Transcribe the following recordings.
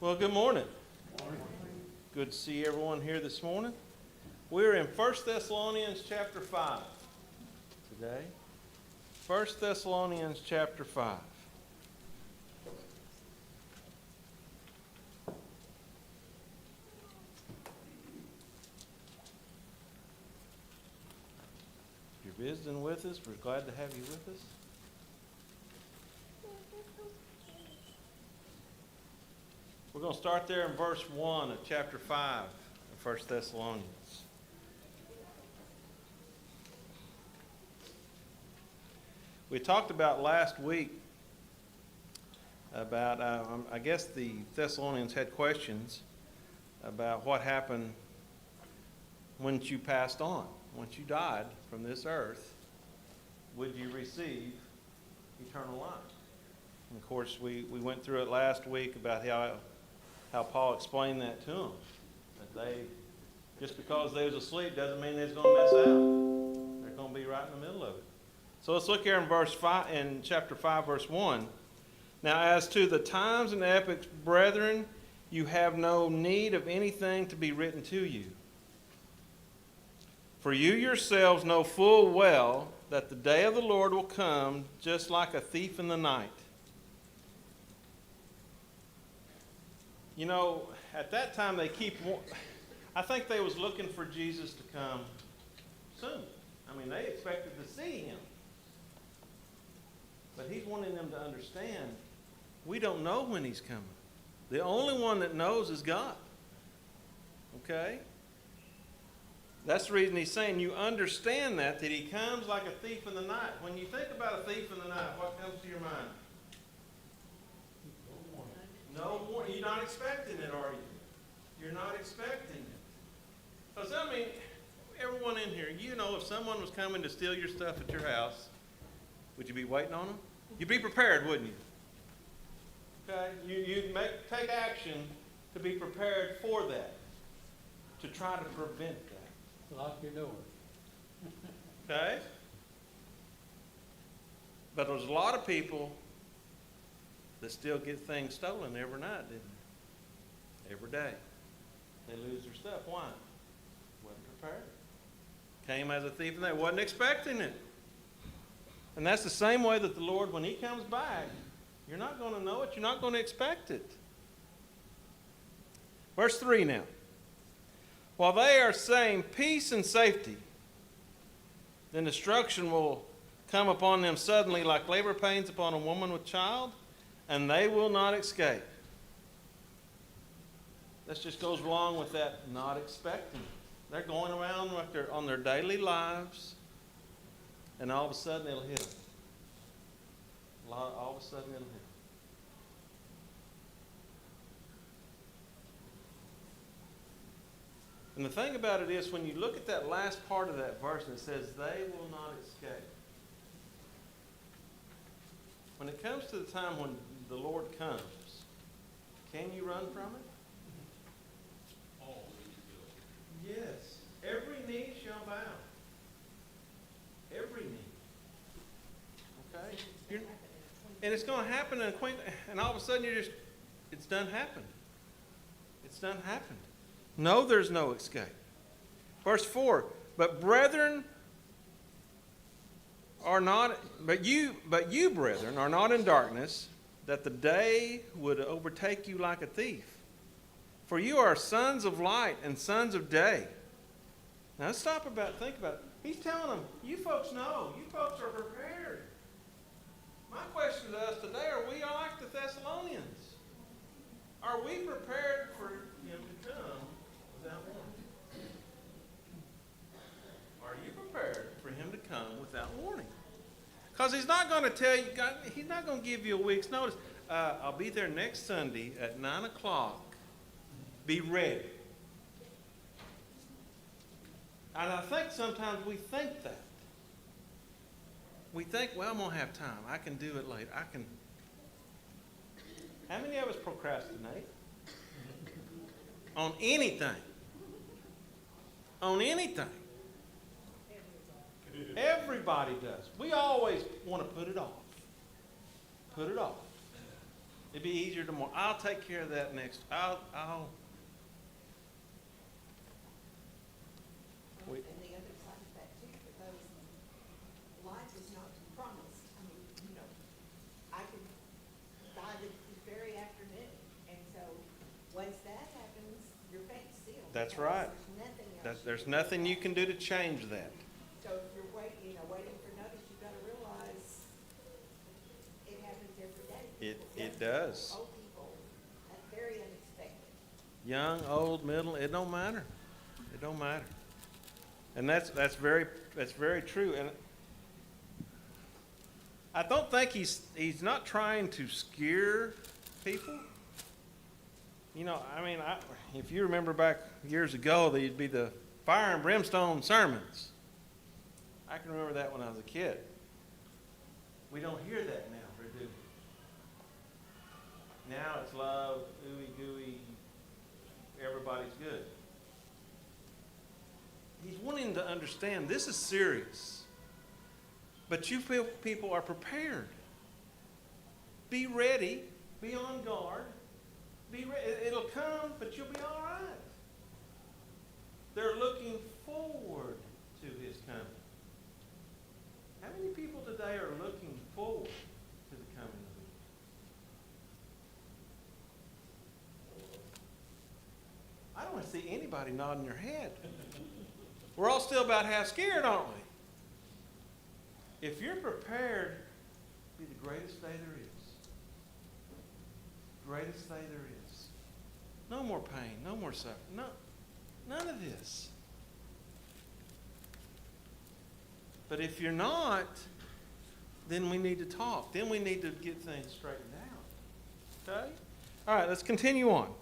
Well, good morning. Good to see everyone here this morning. We're in 1 Thessalonians chapter 5 today. 1 Thessalonians chapter 5. If you're visiting with us, we're glad to have you with us. We're going to start there in verse 1 of chapter 5 of 1 Thessalonians. We talked about last week about, I guess the Thessalonians had questions about what happened once you passed on. Once you died from this earth, would you receive eternal life? And of course, we went through it last week about how Paul explained that to them. That they, just because they was asleep doesn't mean they was going to miss out. They're going to be right in the middle of it. So let's look here in verse 5, in chapter 5, verse 1. Now, as to the times and epochs, brethren, you have no need of anything to be written to you. For you yourselves know full well that the day of the Lord will come just like a thief in the night. You know, at that time I think they was looking for Jesus to come soon. I mean, they expected to see him. But he's wanting them to understand, we don't know when he's coming. The only one that knows is God. Okay? That's the reason he's saying you understand that he comes like a thief in the night. When you think about a thief in the night, what comes to your mind? No warning. You're not expecting it, are you? You're not expecting it. Because, I mean, everyone in here, you know, if someone was coming to steal your stuff at your house, would you be waiting on them? You'd be prepared, wouldn't you? Okay? You'd take action to be prepared for that, to try to prevent that. Lock your door. Okay? But there's a lot of people that still get things stolen every night, didn't they? Every day. They lose their stuff. Why? Wasn't prepared. Came as a thief and they wasn't expecting it. And that's the same way that the Lord, when he comes back, you're not going to know it. You're not going to expect it. Verse 3 now. While they are saying peace and safety, then destruction will come upon them suddenly like labor pains upon a woman with child, and they will not escape. This just goes along with that not expecting. They're going around like they're on their daily lives, and all of a sudden it'll hit them. All of a sudden it'll hit them. And the thing about it is, when you look at that last part of that verse, and it says, they will not escape. When it comes to the time when the Lord comes, can you run from it? Yes. Every knee shall bow. Every knee. Okay? And it's going to happen, and all of a sudden it's done happened. It's done happened. No, there's no escape. Verse 4, but brethren are not, but you, brethren, are not in darkness, that the day would overtake you like a thief. For you are sons of light and sons of day. Now let's think about it. He's telling them, you folks know, you folks are prepared. My question to us today, are we like the Thessalonians? Are we prepared for him to come without warning? Are you prepared for him to come without warning? Because he's not going to tell you, he's not going to give you a week's notice. I'll be there next Sunday at 9 o'clock. Be ready. And I think sometimes we think that. We think, well, I'm going to have time. I can do it later. How many of us procrastinate? On anything. On anything. Everybody does. We always want to put it off. Put it off. It'd be easier tomorrow. I'll take care of that next. And the other side of that too, because life is not promised. I mean, I could die this very afternoon, and so once that happens, your fate's sealed. That's because right. There's nothing else. There's nothing you can do to change that. So if you're waiting for notice, you've got to realize it happens every day. It does. Old people, that's very unexpected. Young, old, middle, it don't matter. It don't matter. And that's very true. And I don't think he's not trying to scare people. If you remember back years ago, there'd be the fire and brimstone sermons. I can remember that when I was a kid. We don't hear that now, do we? Now it's love, ooey gooey, everybody's good. He's wanting to understand this is serious. But you feel people are prepared. Be ready. Be on guard. Be ready. It'll come, but you'll be all right. They're looking forward to his coming. How many people today are looking forward to the coming of Jesus? I don't see anybody nodding your head. We're all still about half scared, aren't we? If you're prepared, it'll be the greatest day there is. Greatest day there is. No more pain, no more suffering. No, none of this. But if you're not, then we need to talk. Then we need to get things straightened out. Okay? All right, let's continue on.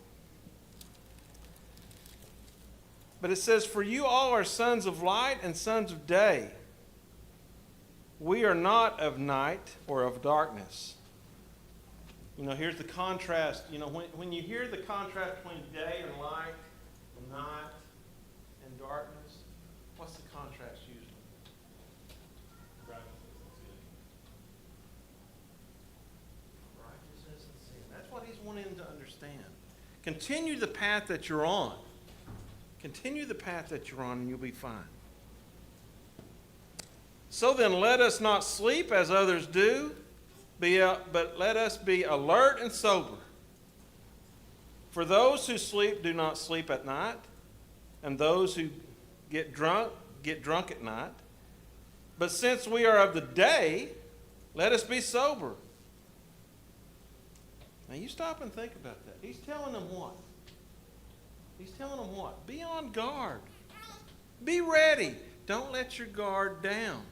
But it says, for you all are sons of light and sons of day. We are not of night or of darkness. Here's the contrast. When you hear the contrast between day and light, and night and darkness, what's the contrast usually? Righteousness and sin. That's what he's wanting to understand. Continue the path that you're on. Continue the path that you're on and you'll be fine. So then let us not sleep as others do, but let us be alert and sober. For those who sleep do not sleep at night, and those who get drunk at night. But since we are of the day, let us be sober. Now you stop and think about that. He's telling them what? He's telling them what? Be on guard. Be ready. Don't let your guard down.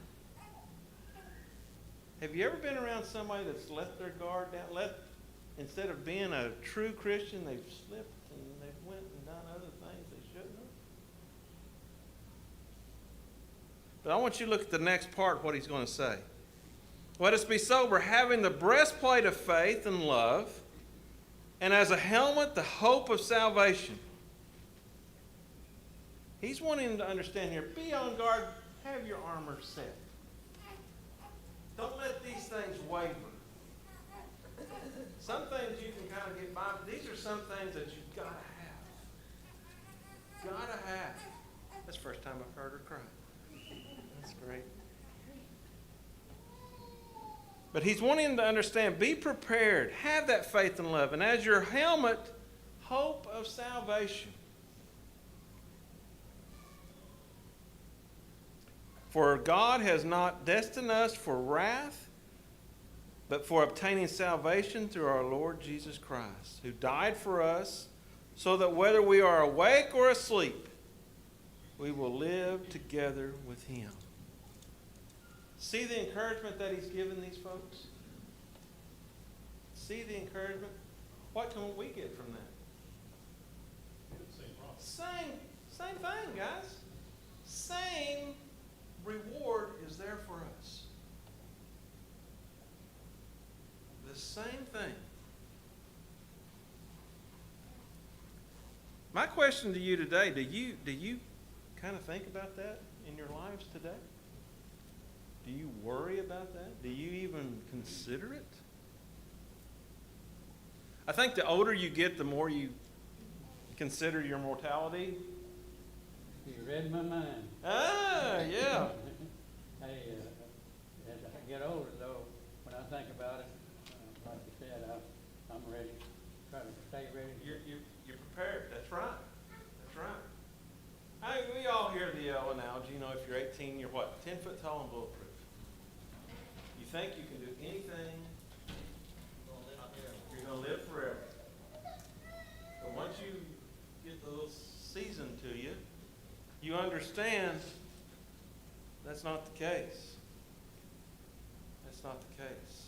Have you ever been around somebody that's let their guard down? Instead of being a true Christian, they've slipped and they've went and done other things they shouldn't have? But I want you to look at the next part, what he's going to say. Let us be sober, having the breastplate of faith and love, and as a helmet, the hope of salvation. He's wanting to understand here, be on guard, have your armor set. Don't let these things waver. Some things you can kind of get by, but these are some things that you've got to have. Got to have. That's the first time I've heard her cry. That's great. But he's wanting to understand, be prepared, have that faith and love, and as your helmet, hope of salvation. For God has not destined us for wrath, but for obtaining salvation through our Lord Jesus Christ, who died for us, so that whether we are awake or asleep, we will live together with him. See the encouragement that he's given these folks? See the encouragement? What can we get from that? Same thing, guys. Same reward is there for us. The same thing. My question to you today, do you kind of think about that in your lives today? Do you worry about that? Do you even consider it? I think the older you get, the more you consider your mortality. You read my mind. Ah, yeah. Hey, as I get older though, when I think about it, like you said, I'm ready, try to stay ready. You're prepared. That's right. That's right. We all hear the analogy, if you're 18, you're what? 10 foot tall and bulletproof. You think you can do anything, you're going to live forever. But once you get the little season to you, you understand that's not the case. That's not the case.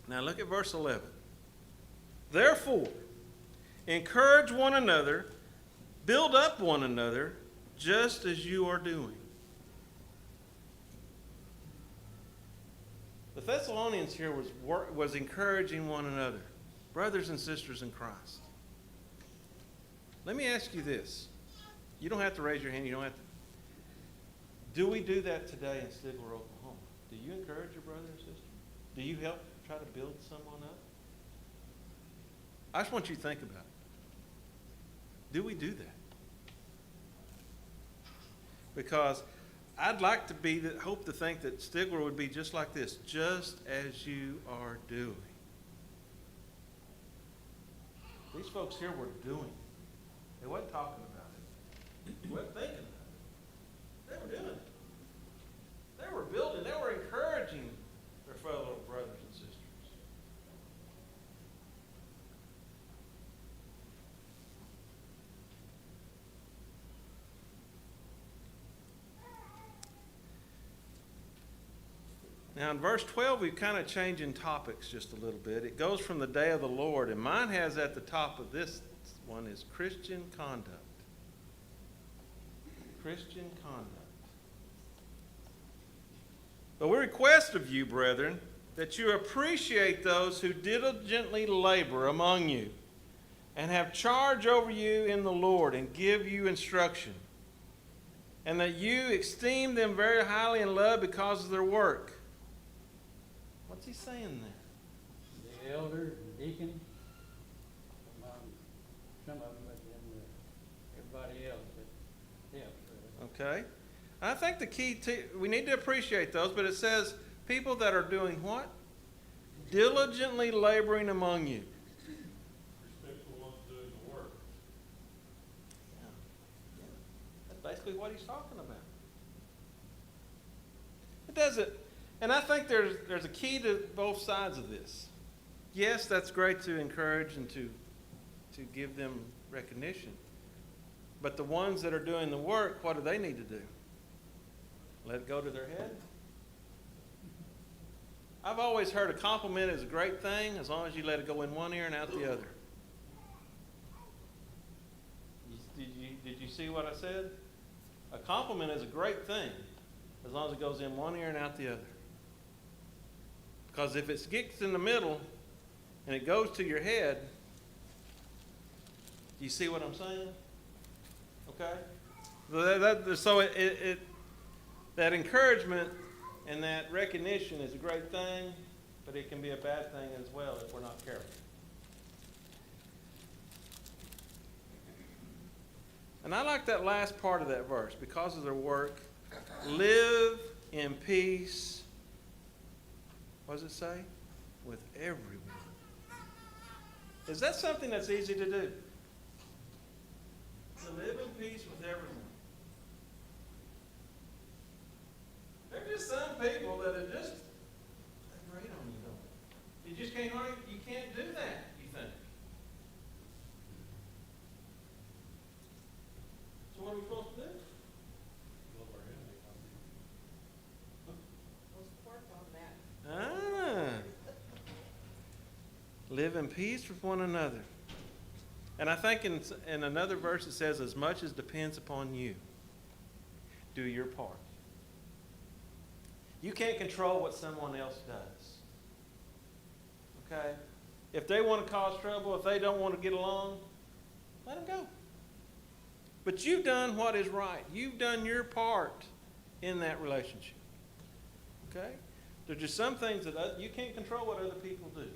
Now look at verse 11. Therefore, encourage one another, build up one another, just as you are doing. The Thessalonians here was encouraging one another, brothers and sisters in Christ. Let me ask you this. You don't have to raise your hand. You don't have to. Do we do that today in Stigler, Oklahoma? Do you encourage your brother or sister? Do you help try to build someone up? I just want you to think about it. Do we do that? Because I'd like to hope to think that Stigler would be just like this, just as you are doing. These folks here were doing. They weren't talking about it. They weren't thinking about it. They were doing it. They were building. They were encouraging their fellow brothers and sisters. Now in verse 12, we're kind of changing topics just a little bit. It goes from the day of the Lord, and mine has at the top of this one is Christian conduct. Christian conduct. But we request of you, brethren, that you appreciate those who diligently labor among you and have charge over you in the Lord and give you instruction, and that you esteem them very highly in love because of their work. What's he saying there? The elders and deacons, some of them, but then everybody else that helps. Okay. I think the key, we need to appreciate those, but it says people that are doing what? Diligently laboring among you. Respect the ones doing the work. Yeah. That's basically what he's talking about. It doesn't, and I think there's a key to both sides of this. Yes, that's great to encourage and to give them recognition. But the ones that are doing the work, what do they need to do? Let it go to their head? I've always heard a compliment is a great thing as long as you let it go in one ear and out the other. Did you see what I said? A compliment is a great thing as long as it goes in one ear and out the other. Because if it gets in the middle and it goes to your head, do you see what I'm saying? Okay? So that encouragement and that recognition is a great thing, but it can be a bad thing as well if we're not careful. And I like that last part of that verse. Because of their work, live in peace. What does it say? With everyone. Is that something that's easy to do? To live in peace with everyone. There are just some people that are just great on you, don't they? You just can't argue. You can't do that, you think. So what are we supposed to do? Love our enemies. Let's work on that. Live in peace with one another. And I think in another verse it says, as much as depends upon you, do your part. You can't control what someone else does. Okay? If they want to cause trouble, if they don't want to get along, let them go. But you've done what is right. You've done your part in that relationship. Okay? There's just some things that you can't control what other people do.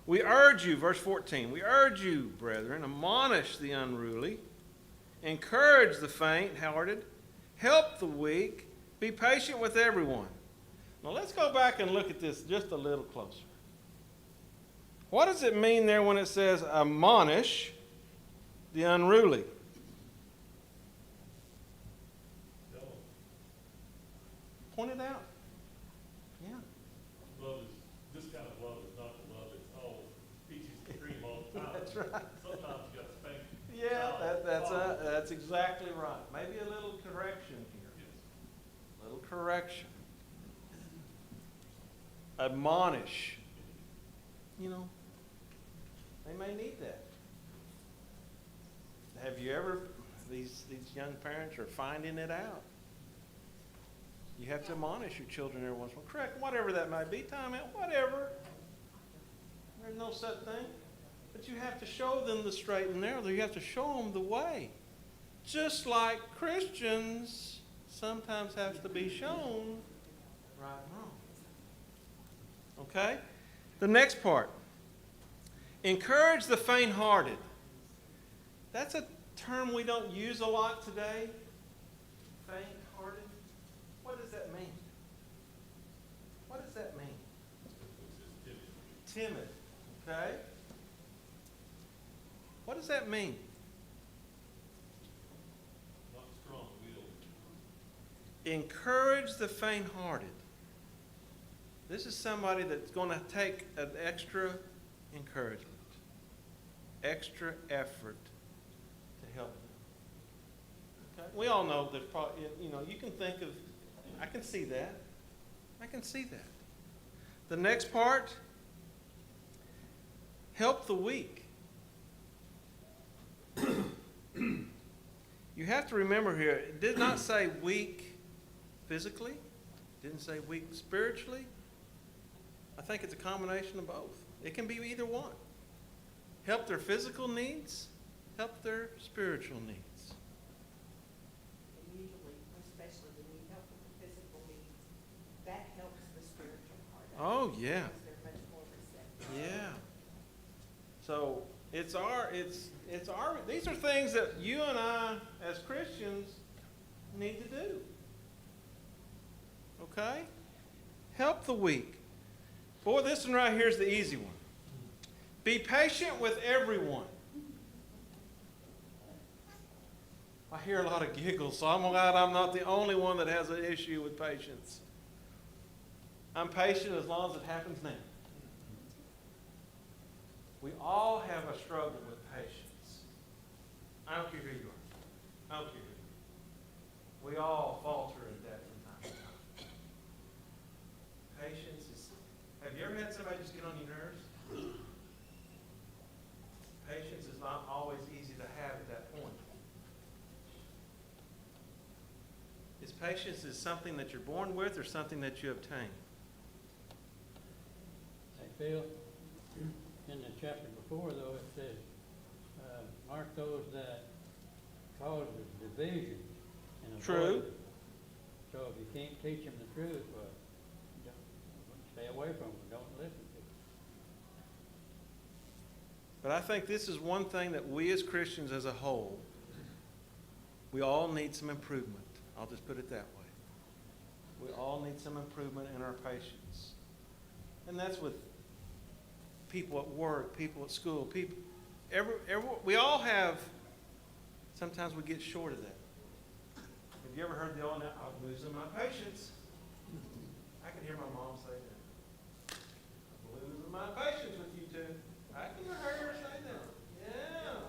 We urge you, verse 14, we urge you, brethren, admonish the unruly, encourage the faint-hearted, help the weak, be patient with everyone. Now let's go back and look at this just a little closer. What does it mean there when it says admonish the unruly? No, Point it out. Yeah. love is, this kind of love is not the love that's all peaches and cream all the time. That's right. Sometimes you got to spank. Yeah, that's exactly right. Maybe a little correction here. Yes. Little correction. Admonish. You know, they may need that. Have you ever, these young parents are finding it out. You have to admonish your children every once in a while. Correct, whatever that might be, time out, whatever. There's no such thing. But you have to show them the straight and narrow. You have to show them the way. Just like Christians sometimes have to be shown right and wrong. Okay? The next part. Encourage the faint-hearted. That's a term we don't use a lot today. Faint-hearted. What does that mean? What does that mean? It's just timid. Timid. Okay? What does that mean? Not strong-willed. Encourage the faint-hearted. This is somebody that's going to take an extra encouragement, extra effort to help them. Okay? We all know there's probably, you can think of, I can see that. I can see that. The next part, help the weak. You have to remember here, it did not say weak physically, it didn't say weak spiritually. I think it's a combination of both. It can be either one. Help their physical needs, help their spiritual needs. And usually, especially when you help with the physical needs, that helps the spiritual part of it. Oh, yeah. Because they're much more receptive. Yeah. So these are things that you and I, as Christians, need to do. Okay? Help the weak. Boy, this one right here is the easy one. Be patient with everyone. I hear a lot of giggles, so I'm glad I'm not the only one that has an issue with patience. I'm patient as long as it happens now. We all have a struggle with patience. I don't care who you are. I don't care who you are. We all falter at that from time to time. Patience is... Have you ever had somebody just get on your nerves? Patience is not always easy to have at that point. Is patience something that you're born with or something that you obtain? Hey, Phil, in the chapter before, though, it says, mark those that cause division and True. avoid it. So if you can't teach them the truth, well, stay away from them, don't listen to them. But I think this is one thing that we as Christians as a whole, we all need some improvement. I'll just put it that way. We all need some improvement in our patience. And that's with people at work, people at school, people, we all have, sometimes we get short of that. Have you ever heard the old, I'm losing my patience? I can hear my mom say that. I'm losing my patience with you two. I can hear her say that. Yeah.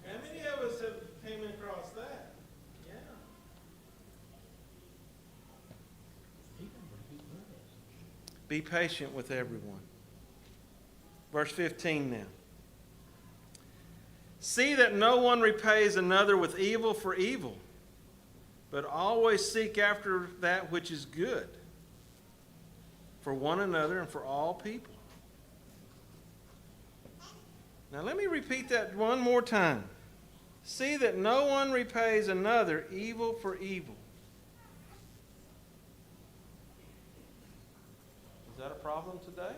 How many of us have came across that? Yeah. Be patient with everyone. Verse 15 now. See that no one repays another with evil for evil, but always seek after that which is good for one another and for all people. Now let me repeat that one more time. See that no one repays another evil for evil, that a problem today?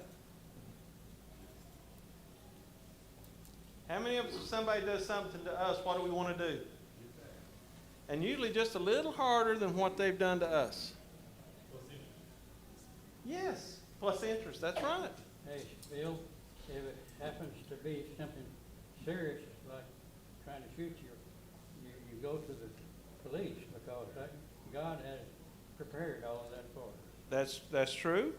How many of us, if somebody does something to us, what do we want to do? And usually just a little harder than what they've done to us. Yes, plus interest, that's right. Hey, Bill, if it happens to be something serious, like trying to shoot you go to the police, because God has prepared all of that for us. That's true.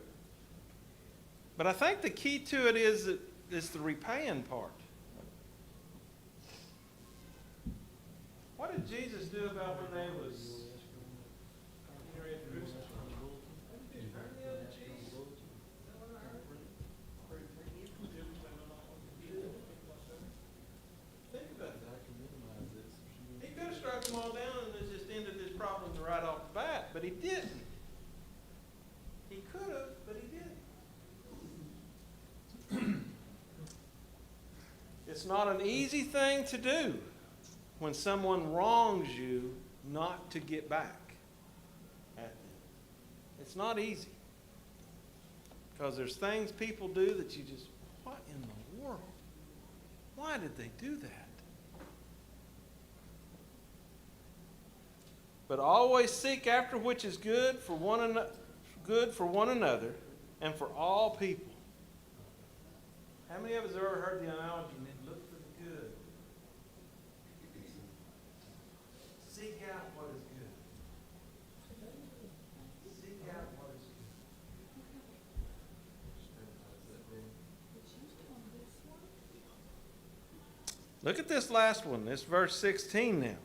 But I think the key to it is the repaying part. What did Jesus do about when they was getting ready to crucify him? What did he do? Turn the other cheek? Is that what I heard? Think about that. He could have struck them all down and just ended this problem right off the bat, but he didn't. He could have, but he didn't. It's not an easy thing to do when someone wrongs you not to get back at them. It's not easy. Because there's things people do that you just, what in the world? Why did they do that? But always seek after which is good for one another and for all people. How many of us have ever heard the analogy, look for the good? Seek out what is good. Seek out what is good. Look at this last one. This verse 16 now.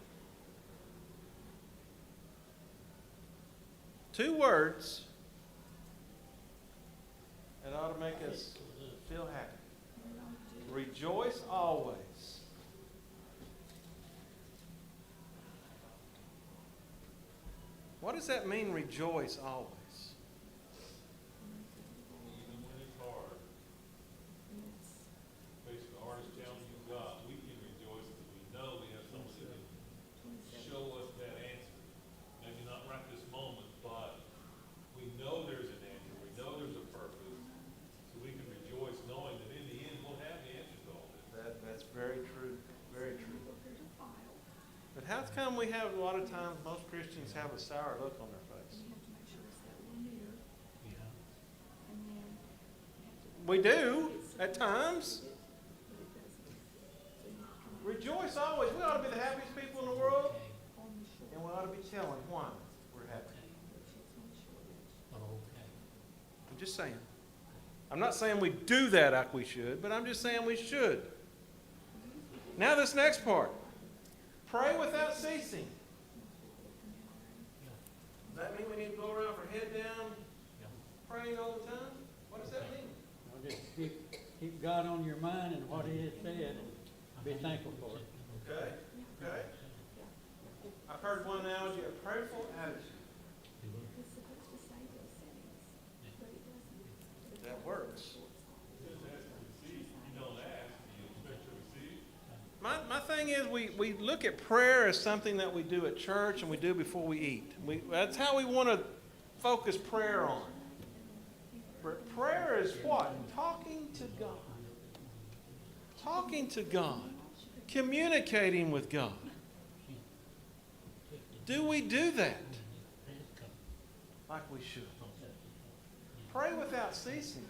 2 words that ought to make us feel happy. Rejoice always. What does that mean, rejoice always? Even when it's hard, facing the hardest challenge you've got, we can rejoice because we know we have someone that can show us that answer. Maybe not right this moment, but we know there's an answer. We know there's a purpose. So we can rejoice knowing that in the end we'll have the answer to all this. That's very true. Very true. But how come we have a lot of times, most Christians have a sour look on their face? We do, at times. Rejoice always. We ought to be the happiest people in the world. And we ought to be telling why we're happy. I'm just saying. I'm not saying we do that like we should, but I'm just saying we should. Now this next part. Pray without ceasing. Does that mean we need to go around for head down, praying all the time? What does that mean? Well, just keep God on your mind and what He has said, and be thankful for it. Okay, okay. I've heard one analogy, a prayerful attitude. That works. Just ask to receive. You don't ask, you expect to receive. My thing is we look at prayer as something that we do at church and we do before we eat. That's how we want to focus prayer on. Prayer is what? Talking to God. Talking to God. Communicating with God. Do we do that? Like we should. Pray without ceasing.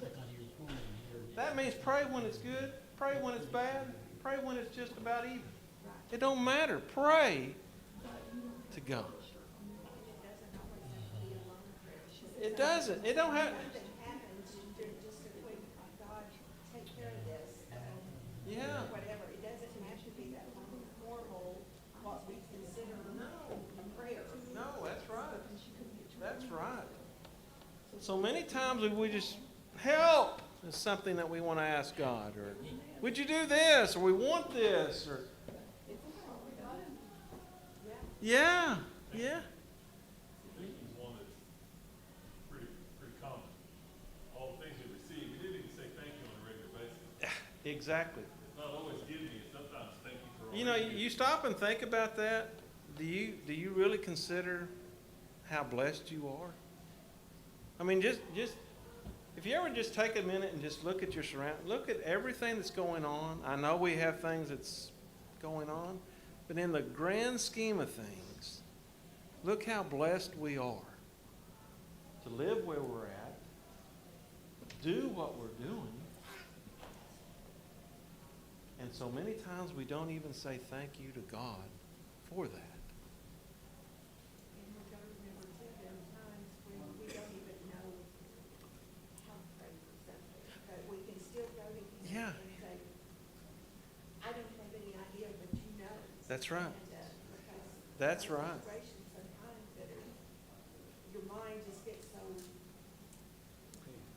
That means pray when it's good, pray when it's bad, pray when it's just about even. It don't matter. Pray to God. It doesn't. It don't have. Something happens, you're just a quick, God, take care of this. Yeah. Whatever, it doesn't have to be that formal, what we consider a prayer. No, that's right. That's right. So many times we just, help is something that we want to ask God. Or, would you do this? Or we want this. Or, yeah, yeah. This is one that's pretty common. All the things you receive, we didn't even say thank you on a regular basis. Exactly. It's not always give me, it's sometimes thank you for all You know, you give. you stop and think about that. Do you really consider how blessed you are? I mean, just If you ever just take a minute and just look at your look at everything that's going on. I know we have things that's going on, but in the grand scheme of things, look how blessed we are to live where we're at, do what we're doing. And so many times we don't even say thank you to God for that. And we've got to remember too, there are times when we don't even know how to pray for something, but we can still go to Him Yeah. and say, I don't have any idea, but you know. That's right. And, because That's there are right. situations sometimes that are, your mind just gets so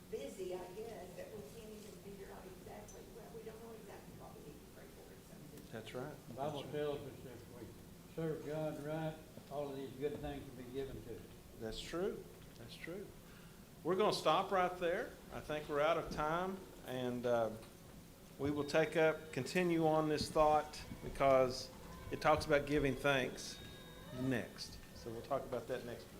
busy, I guess, that we can't even figure out exactly, well, we don't know exactly what we need to pray for in some situations. That's right. The Bible tells us if we serve God right, all of these good things will be given to us. That's true. That's true. We're going to stop right there. I think we're out of time, and we will continue on this thought because it talks about giving thanks next. So we'll talk about that next week.